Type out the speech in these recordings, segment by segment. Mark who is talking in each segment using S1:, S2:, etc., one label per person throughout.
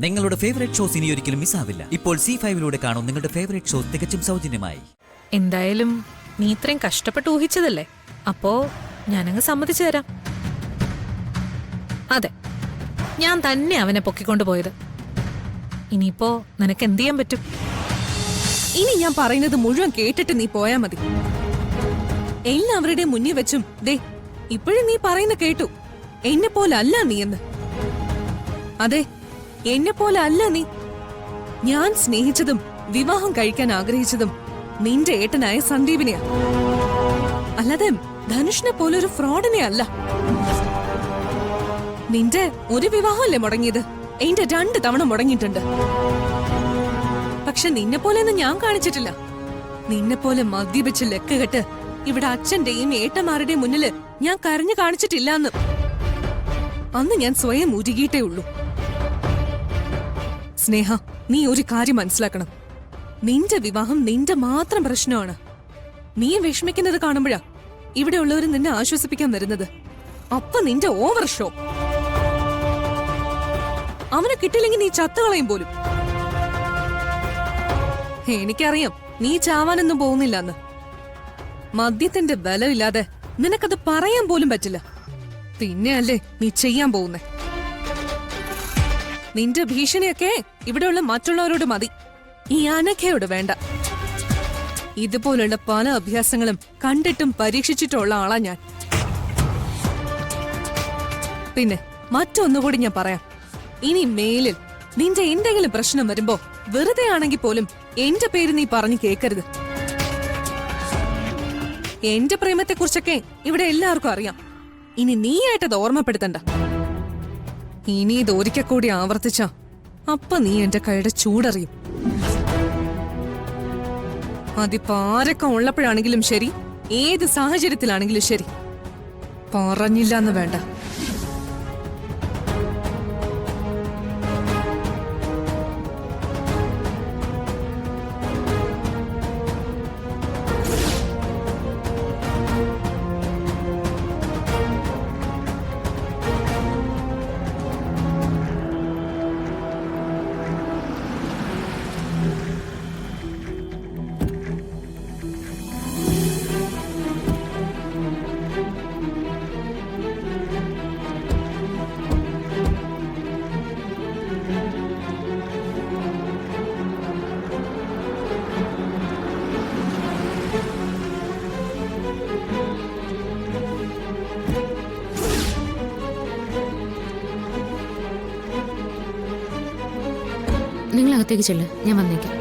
S1: നിങ്ങളുടെ favourite shows ഇനി ഒരിക്കലും മിസ്സാവില്ല. ഇപ്പോൾ C5 കാണും നിങ്ങളുടെ ഫേവറേറ്റ് ഷോസ് തികച്ചും സൗജന്യമായി.
S2: എന്തായാലും നീ ഇത്രയും കഷ്ടപ്പെട്ട് ഊഹിച്ചതല്ലേ, അപ്പോ ഞാനങ്ങ് സമ്മതിച്ചു തരാം. അതെ, ഞാൻ തന്നെ അവനെ പൊക്കിക്കൊണ്ടുപോയത്. ഇനിയിപ്പോ നിനക്ക് എന്ത് ചെയ്യാൻ പറ്റും?
S3: ഇനി ഞാൻ പറയുന്നത് മുഴുവൻ കേട്ടിട്ട് നീ പോയാ മതി. എല്ലാവരുടെയും മുന്നിൽ വെച്ചും ദേ ഇപ്പോഴും നീ പറയുന്ന കേട്ടു, എന്നെ പോലെ അല്ല നീ എന്ന്. അതെ, എന്നെ പോലെ അല്ല നീ. ഞാൻ സ്നേഹിച്ചതും വിവാഹം കഴിക്കാൻ ആഗ്രഹിച്ചതും നിന്റെ ഏട്ടനായ സന്ദീപിനെയാ, അല്ലാതെ ധനുഷിനെ പോലെ ഒരു ഫ്രോഡിനെ അല്ല. നിന്റെ ഒരു വിവാഹമല്ലേ മുടങ്ങിയത്, എന്റെ 2 തവണ മുടങ്ങിയിട്ടുണ്ട്. പക്ഷെ നിന്നെ പോലെയൊന്നും ഞാൻ കാണിച്ചിട്ടില്ല. നിന്നെ പോലെ മദ്യപിച്ച് ലെക്കുകെട്ട് ഇവിടെ അച്ഛന്റെയും ഏട്ടന്മാരുടെയും മുന്നില് ഞാൻ കരഞ്ഞു കാണിച്ചിട്ടില്ല എന്ന്. അന്ന് ഞാൻ സ്വയം ഉരുകിയിട്ടേ ഉള്ളൂ. സ്നേഹ, നീ ഒരു കാര്യം മനസ്സിലാക്കണം. നിന്റെ വിവാഹം നിന്റെ മാത്രം പ്രശ്നമാണ്. നീ വിഷമിക്കുന്നത് കാണുമ്പോഴാ ഇവിടെ ഉള്ളവർ നിന്നെ ആശ്വസിപ്പിക്കാൻ വരുന്നത്. അപ്പൊ നിന്റെ ഓവർ ഷോ. അവനെ കിട്ടില്ലെങ്കിൽ നീ ചത്തുകളയും പോലും. എനിക്കറിയാം നീ ചാവാനൊന്നും പോകുന്നില്ലെന്ന്. മദ്യത്തിന്റെ ബലമില്ലാതെ നിനക്കത് പറയാൻ പോലും പറ്റില്ല. പിന്നെയല്ലേ നീ ചെയ്യാൻ പോകുന്നേ. നിന്റെ ഭീഷണിയൊക്കെ ഇവിടെയുള്ള മറ്റുള്ളവരോട് മതി, ഈ അനഘയോട് വേണ്ട. ഇതുപോലുള്ള പല അഭ്യാസങ്ങളും കണ്ടിട്ടും പരീക്ഷിച്ചിട്ടുള്ള ആളാ ഞാൻ. പിന്നെ മറ്റൊന്നുകൂടി ഞാൻ പറയാം, ഇനി മേലിൽ നിന്റെ എന്തെങ്കിലും പ്രശ്നം വരുമ്പോ വെറുതെ ആണെങ്കിൽ പോലും എന്റെ പേര് നീ പറഞ്ഞു കേൾക്കരുത്. എന്റെ പ്രേമത്തെക്കുറിച്ചൊക്കെ ഇവിടെ എല്ലാവർക്കും അറിയാം. ഇനി നീയായിട്ടത് ഓർമ്മപ്പെടുത്തണ്ട. ഇനി ഇത് ഒരിക്കൽ കൂടി ആവർത്തിച്ച അപ്പൊ നീ എന്റെ കൈയുടെ ചൂടറിയും. അതിപ്പോ ആരൊക്കെ ഉള്ളപ്പോഴാണെങ്കിലും ശരി, ഏത് സാഹചര്യത്തിലാണെങ്കിലും ശരി, പറഞ്ഞില്ല എന്ന് വേണ്ട.
S4: നിങ്ങൾ അകത്തേക്ക് ചെല്ല്, ഞാൻ വന്നേക്കാം.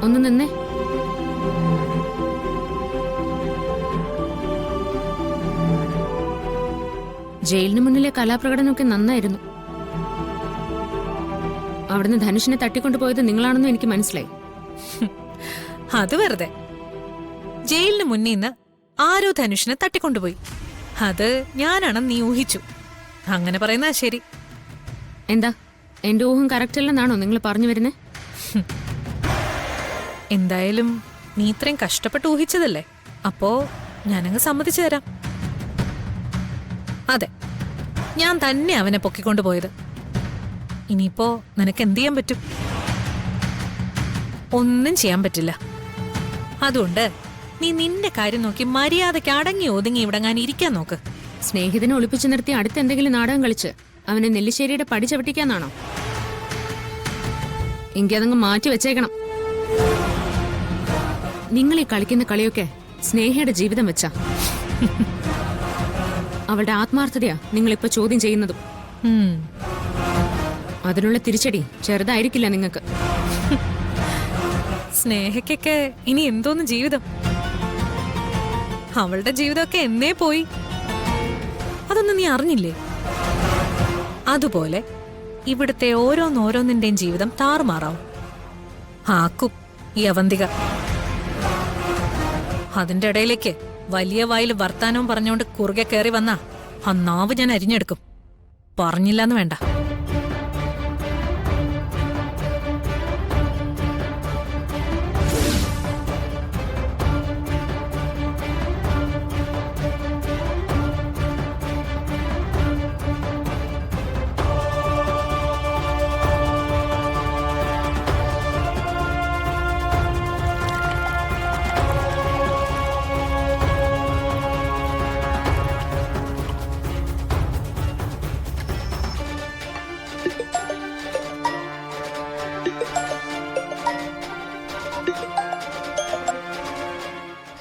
S4: ഒന്ന് നിന്നേ. ജയിലിന് മുന്നിലെ കലാപ്രകടനമൊക്കെ നന്നായിരുന്നു. അവിടുന്ന് ധനുഷിനെ തട്ടിക്കൊണ്ടുപോയത് നിങ്ങളാണെന്നും എനിക്ക് മനസ്സിലായി.
S2: അത് വെറുതെ. ജയിലിന് മുന്നിൽ നിന്ന് ആരോ ധനുഷിനെ തട്ടിക്കൊണ്ടുപോയി, അത് ഞാനാണെന്ന് നീ ഊഹിച്ചു. അങ്ങനെ പറയുന്നതാ ശരി.
S4: എന്താ, എന്റെ ഊഹം കറക്റ്റ് അല്ലെന്നാണോ നിങ്ങൾ പറഞ്ഞു വരുന്നേ?
S2: എന്തായാലും നീ ഇത്രയും കഷ്ടപ്പെട്ട് ഊഹിച്ചതല്ലേ, അപ്പോ ഞാനങ്ങ് സമ്മതിച്ചു തരാം. അതെ, ഞാൻ തന്നെ അവനെ പൊക്കിക്കൊണ്ടുപോയത്. ഇനിയിപ്പോ നിനക്ക് എന്ത് ചെയ്യാൻ പറ്റും? ഒന്നും ചെയ്യാൻ പറ്റില്ല. അതുകൊണ്ട് നീ നിന്റെ കാര്യം നോക്കി മര്യാദയ്ക്ക് അടങ്ങി ഒതുങ്ങി ഇവിടെങ്ങാൻ ഇരിക്കാൻ നോക്ക്.
S4: സ്നേഹിതനെ ഒളിപ്പിച്ചു നിർത്തി അടുത്ത് എന്തെങ്കിലും നാടകം കളിച്ച് അവനെ നെല്ലിശ്ശേരിയുടെ പടി ചവിട്ടിക്കാന്നാണോ? എങ്കിൽ അതങ്ങ് മാറ്റി വെച്ചേക്കണം. നിങ്ങൾ ഈ കളിക്കുന്ന കളിയൊക്കെ സ്നേഹയുടെ ജീവിതം വെച്ചാ. അവളുടെ ആത്മാർത്ഥതയാ നിങ്ങളിപ്പോ ചോദ്യം ചെയ്യുന്നതും. അതിനുള്ള തിരിച്ചടി ചെറുതായിരിക്കില്ല നിങ്ങൾക്ക്.
S2: സ്നേഹയ്ക്കൊക്കെ ഇനി എന്തോന്ന് ജീവിതം? അവളുടെ ജീവിതമൊക്കെ എന്നേ പോയി. അതൊന്നും നീ അറിഞ്ഞില്ലേ? അതുപോലെ ഇവിടുത്തെ ഓരോന്നിന്റെയും ജീവിതം താറുമാറാവും. ആക്കും ഈ അവന്തിക. അതിന്റെ ഇടയിലേക്ക് വലിയ വായിൽ വർത്താനവും പറഞ്ഞുകൊണ്ട് കുറുകെ കയറി വന്നാ ആ നാവ് ഞാൻ അരിഞ്ഞെടുക്കും. പറഞ്ഞില്ലാന്ന് വേണ്ട.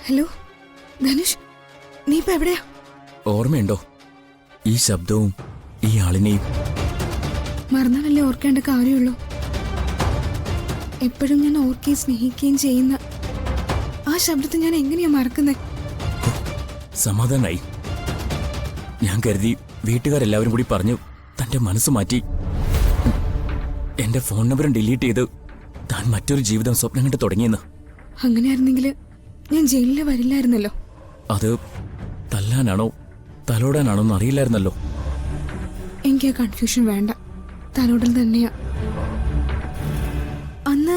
S3: ഹലോ ധനുഷ്, നീ ഇപ്പൊ എവിടെയാ?
S5: ഓർമ്മയുണ്ടോ ഈ ശബ്ദവും ഈ ആളിനെയും?
S3: മറന്നാലല്ലേ ഓർക്കേണ്ട കാര്യമുള്ളൂ. എപ്പോഴും ഞാൻ ഓർക്കുകയും സ്നേഹിക്കുകയും ചെയ്യുന്ന ആ ശബ്ദത്തെ ഞാൻ എങ്ങനെയാ മറക്കുന്നേ?
S5: സമാധാനായി. ഞാൻ കരുതി വീട്ടുകാരെല്ലാവരും കൂടി പറഞ്ഞു തന്റെ മനസ്സ് മാറ്റി എന്റെ ഫോൺ നമ്പറും ഡിലീറ്റ് ചെയ്ത് താൻ മറ്റൊരു ജീവിതം സ്വപ്നം കണ്ട് തുടങ്ങിയെന്ന്.
S3: അങ്ങനെയായിരുന്നെങ്കിൽ ഞാൻ ജയിലിൽ വരില്ലായിരുന്നല്ലോ.
S5: അത് തല്ലാനാണോ തലോടാനാണോ എന്ന് അറിയില്ലായിരുന്നല്ലോ.
S3: എനിക്ക് ആ കൺഫ്യൂഷൻ വേണ്ട, തലോടൽ തന്നെയാ. അന്ന്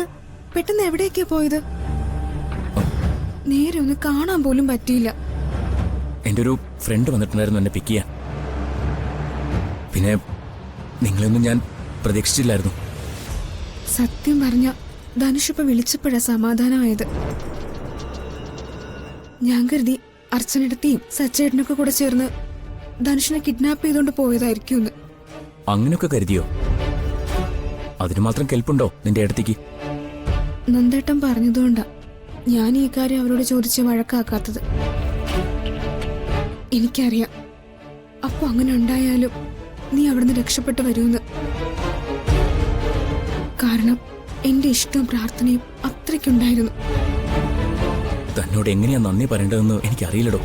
S3: പെട്ടെന്ന് എവിടേക്കാ പോയത്? നേരെ ഒന്ന് കാണാൻ പോലും പറ്റിയില്ല.
S5: എൻ്റെ ഒരു ഫ്രണ്ട് വന്നിട്ടുണ്ടായിരുന്നു എന്നെ പിക്ക് ചെയ്യാൻ. പിന്നെ നിങ്ങളൊന്നും ഞാൻ പ്രതീക്ഷിച്ചില്ലായിരുന്നു.
S3: സത്യം പറഞ്ഞ ധനുഷ് ഇപ്പൊ വിളിച്ചപ്പോഴാ സമാധാനമായത്. ഞാൻ കരുതി അർച്ചനടുത്തെയും സച്ചേട്ടനൊക്കെ കൂടെ ചേർന്ന് ധനുഷിനെ കിഡ്നാപ്പ് ചെയ്തോണ്ട് പോയതായിരിക്കും.
S5: അങ്ങനെയൊക്കെ കരുതിയോ? അതിന് മാത്രം കെൽപ്പുണ്ടോ നിന്റെ അടുത്തേക്ക്?
S3: നന്ദേട്ടൻ പറഞ്ഞതുകൊണ്ടാ ഞാൻ ഈ കാര്യം അവരോട് ചോദിച്ച് വഴക്കാക്കാത്തത്. എനിക്കറിയാം അപ്പൊ അങ്ങനെ ഉണ്ടായാലും നീ അവിടുന്ന് രക്ഷപ്പെട്ടു വരുമെന്ന്. കാരണം എന്റെ ഇഷ്ടവും പ്രാർത്ഥനയും അത്രയ്ക്കുണ്ടായിരുന്നു.
S5: തന്നോട് എങ്ങനെയാ നന്ദി പറയേണ്ടതെന്ന് എനിക്കറിയില്ലടോ.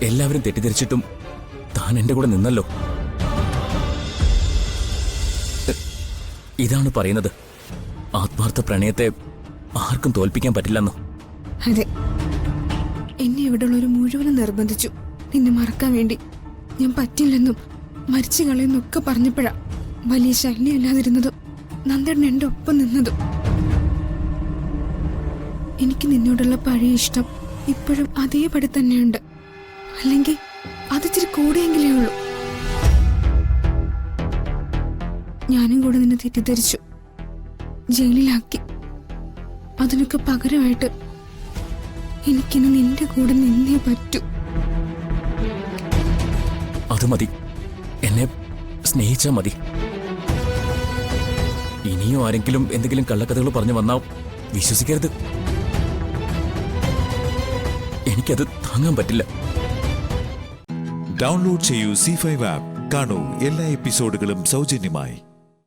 S5: എല്ലാവരും തെറ്റിദ്ധരിച്ചിട്ടും താൻ എന്റെ കൂടെ നിന്നല്ലോ. ഇതാണ് പറയുന്നത്, ആത്മാർത്ഥ പ്രണയത്തെ ആർക്കും തോൽപ്പിക്കാൻ പറ്റില്ലെന്ന്.
S3: അതെ, എന്നെ ഇവിടെയുള്ളവർ മുഴുവനും നിർബന്ധിച്ചു നിന്നെ മറക്കാൻ വേണ്ടി. ഞാൻ പറ്റില്ലെന്നും മരിച്ചു കളയെന്നൊക്കെ പറഞ്ഞപ്പോഴാ വലിയ ശല്യമില്ലാതിരുന്നതും നന്ദേട്ടൻ എന്റെ ഒപ്പം നിന്നതും. എനിക്ക് നിന്നോടുള്ള പഴയ ഇഷ്ടം ഇപ്പോഴും അതേപടി തന്നെയുണ്ട്. അല്ലെങ്കിൽ അതിച്ചിരി കൂടിയെങ്കിലേ ഉള്ളൂ. ഞാനും കൂടെ നിന്നെ തെറ്റിദ്ധരിച്ചു, ജയിലിലാക്കി. അതിനൊക്കെ പകരമായിട്ട് എനിക്കിന്ന് നിന്റെ കൂടെ നിന്നേ പറ്റൂ.
S5: അത് മതി, എന്നെ സ്നേഹിച്ചാ മതി. ഇനിയും ആരെങ്കിലും എന്തെങ്കിലും കള്ളക്കഥകൾ പറഞ്ഞു വന്നാ വിശ്വസിക്കരുത്. എനിക്കത് താങ്ങാൻ പറ്റില്ല.
S6: ഡൗൺലോഡ് ചെയ്യൂ C5 ആപ്പ്. കാണൂ എല്ലാ എപ്പിസോഡുകളും സൗജന്യമായി.